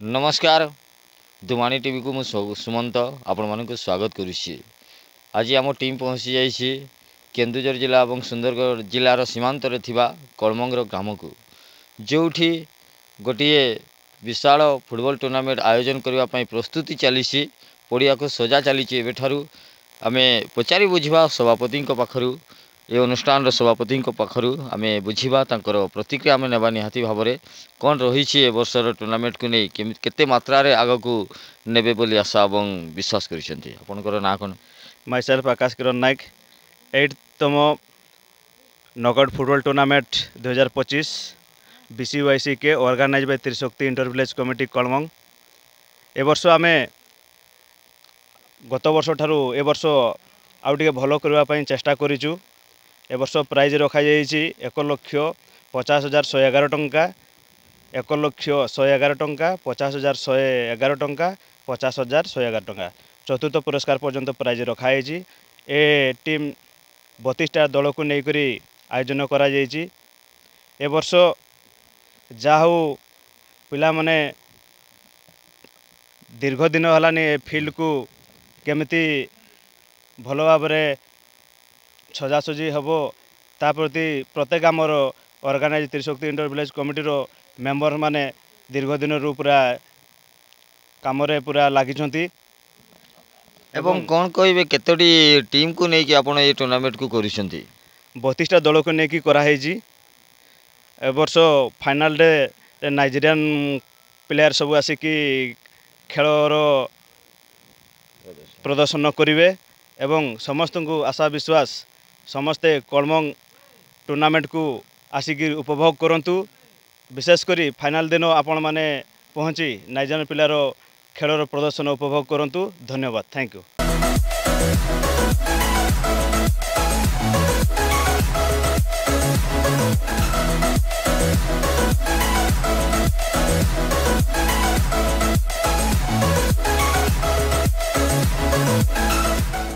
नमस्कार दुमानी टीवी को सुमंत आपण मानक स्वागत करुच्ची। आज आम टीम पहुँची जाइए केन्दुझर जिला और सुंदरगढ़ जिलार सीमांत कलमंगर ग्राम को जोठी गोटे विशाल फुटबॉल टूर्नामेंट आयोजन करने प्रस्तुति चली पड़िया को सजा चली। आम पचारि बुझा सभापति पाखु ये अनुष्ठान सभापति पाखु आम बुझा प्रतिक्रिया आम नेबा निहाती भाव में कौन रही ए वर्षर टूर्नामेंट को नहीं केते मात्रा आग को नेबे बोली आशा और विश्वास कर ना कौन। माई सेल्फ आकाश किरण नायक 8तम नॉकआउट फुटबॉल टूर्नामेंट 2025 BCYC के organize by Trishakti inter village committee Kalamang. ए वर्ष आम गत वर्ष ठारू ए वर्ष आउ टिके भलो करबा पई चेष्टा करिचु। ए वर्ष प्राइज रखा जाइछि 1,50,111 टंका, 1,111 टंका, 50,111 टंका, 50,111 टंका। चतुर्थ पुरस्कार पर्यंत प्राइज रखा है। ए टीम 32टा दल को लेकर आयोजन करा जाइछि। ए वर्ष जाहु पिला माने दीर्घ दिन हलानी फील्ड को केमिति भल भाव सजासजी हम ता प्रति प्रत्येक आमर ऑर्गेनाइज त्रिशक्ति इंटर विलेज कमिटीर मेंबर माने दीर्घ दिन रू पूरा काम पूरा लगी। एवं कौन कहे केतोटी टीम को लेकिन आपण ये टूर्नामेंट को करुछंती। 32टा दल को लेकिन कराई। ए वर्ष फाइनल डे नाइजेरियन प्लेयर सब आसिकी खेलर प्रदर्शन करेंगे एवं समस्त को आशा विश्वास समस्ते कलमंग टूर्नामेंट को आसिकी उपभोग करंतु। विशेषकर फाइनल दिन आपण माने पहुँची नाइजेरियन प्लेयर खेलर प्रदर्शन उपभोग करंतु। धन्यवाद। Thank you.